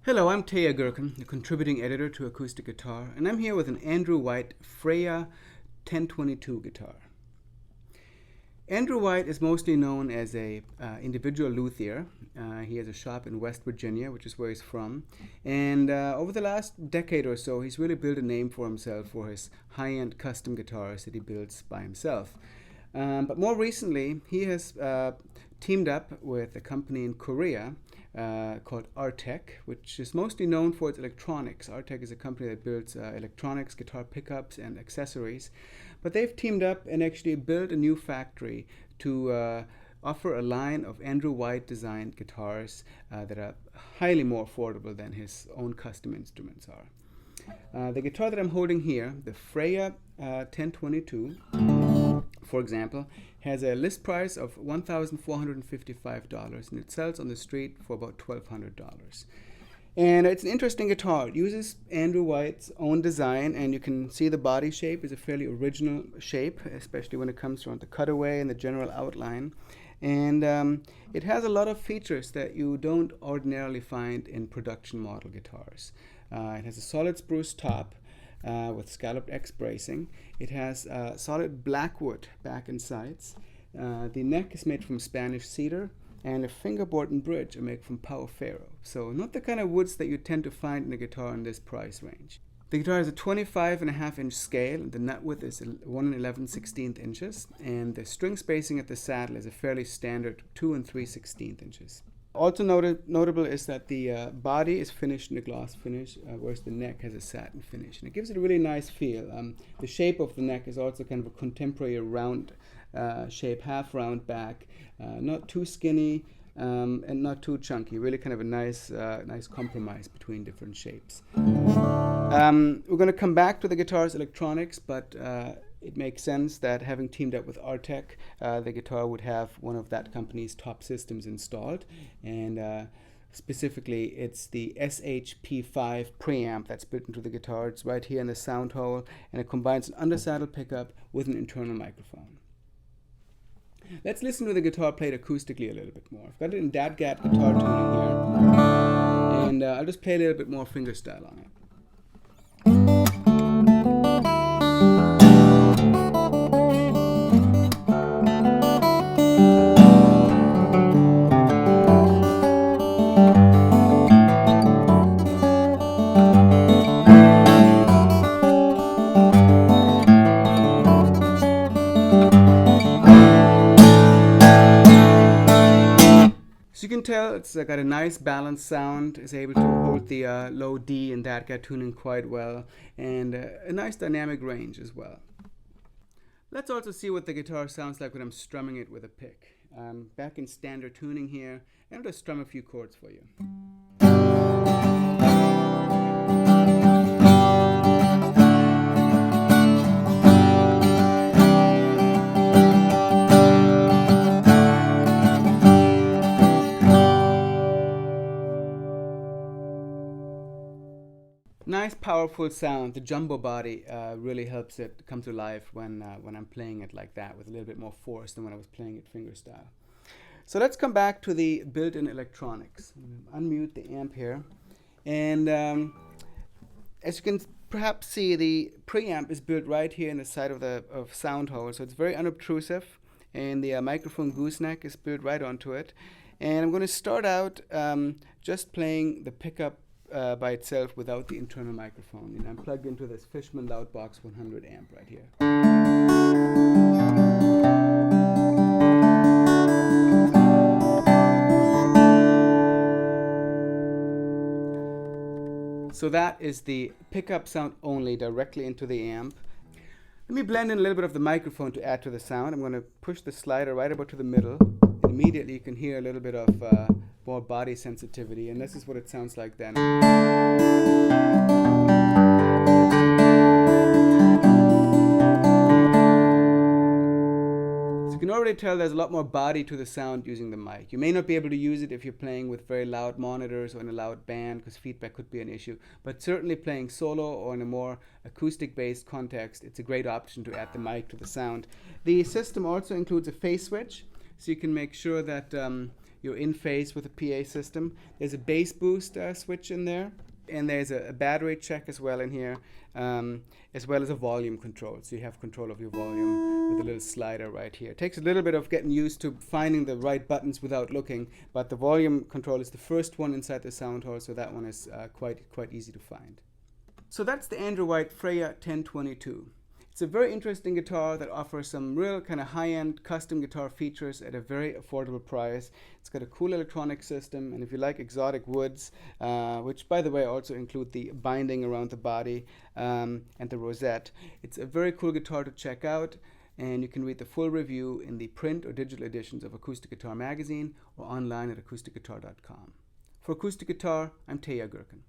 Hello, I'm Taya Gherkin, a contributing editor to Acoustic Guitar, and I'm here with an Andrew White Freja 1022 guitar. Andrew White is mostly known as a individual luthier. He has a shop in West Virginia, which is where he's from. And over the last decade or so, he's really built a name for himself for his high-end custom guitars that he builds by himself. But more recently, he has teamed up with a company in Korea called Artec, which is mostly known for its electronics. Artec is a company that builds electronics, guitar pickups, and accessories. But they've teamed up and actually built a new factory to offer a line of Andrew White designed guitars that are highly more affordable than his own custom instruments are. The guitar that I'm holding here, the Freja 1022, for example, has a list price of $1,455 and it sells on the street for about $1,200. And it's an interesting guitar. It uses Andrew White's own design, and you can see the body shape is a fairly original shape, especially when it comes to the cutaway and the general outline. And it has a lot of features that you don't ordinarily find in production model guitars. It has a solid spruce top with scalloped X bracing. It has solid blackwood back and sides. The neck is made from Spanish cedar, and a fingerboard and bridge are made from Pau Ferro. So not the kind of woods that you tend to find in a guitar in this price range. The guitar has a 25.5-inch scale, and the nut width is 1 11/16 inches, and the string spacing at the saddle is a fairly standard 2 3/16 inches. Also notable is that the body is finished in a gloss finish, whereas the neck has a satin finish, and it gives it a really nice feel. The shape of the neck is also kind of a contemporary round shape, half round back, not too skinny and not too chunky. Really kind of a nice compromise between different shapes. We're going to come back to the guitar's electronics, but it makes sense that having teamed up with Artec, the guitar would have one of that company's top systems installed. And specifically, it's the SHP5 preamp that's built into the guitar. It's right here in the sound hole, and it combines an undersaddle pickup with an internal microphone. Let's listen to the guitar played acoustically a little bit more. I've got it in DADGAT guitar tuning here, and I'll just play a little bit more fingerstyle on it. So you can tell it's got a nice balanced sound, it's able to hold the low D in DADGAT tuning quite well, and a nice dynamic range as well. Let's also see what the guitar sounds like when I'm strumming it with a pick. I'm back in standard tuning here, and I'll just strum a few chords for you. Nice, powerful sound. The jumbo body really helps it come to life when I'm playing it like that, with a little bit more force than when I was playing it fingerstyle. So let's come back to the built-in electronics. Unmute the amp here, and as you can perhaps see, the preamp is built right here in the side of the sound hole, so it's very unobtrusive, and the microphone gooseneck is built right onto it. And I'm going to start out just playing the pickup by itself without the internal microphone, and I'm plugged into this Fishman Loudbox 100 amp right here. So that is the pickup sound only, directly into the amp. Let me blend in a little bit of the microphone to add to the sound. I'm going to push the slider right about to the middle, and immediately you can hear a little bit of more body sensitivity, and this is what it sounds like then. So you can already tell there's a lot more body to the sound using the mic. You may not be able to use it if you're playing with very loud monitors or in a loud band, because feedback could be an issue, but certainly playing solo or in a more acoustic based context, it's a great option to add the mic to the sound. The system also includes a phase switch, so you can make sure that you're in phase with the PA system. There's a bass boost switch in there, and there's a battery check as well in here, as well as a volume control. So you have control of your volume with a little slider right here. It takes a little bit of getting used to finding the right buttons without looking, but the volume control is the first one inside the sound hole, so that one is quite easy to find. So that's the Andrew White Freja 1022. It's a very interesting guitar that offers some real kind of high-end custom guitar features at a very affordable price. It's got a cool electronic system, and if you like exotic woods, which by the way also include the binding around the body and the rosette, it's a very cool guitar to check out, and you can read the full review in the print or digital editions of Acoustic Guitar magazine or online at acousticguitar.com. For Acoustic Guitar, I'm Teja Gürken.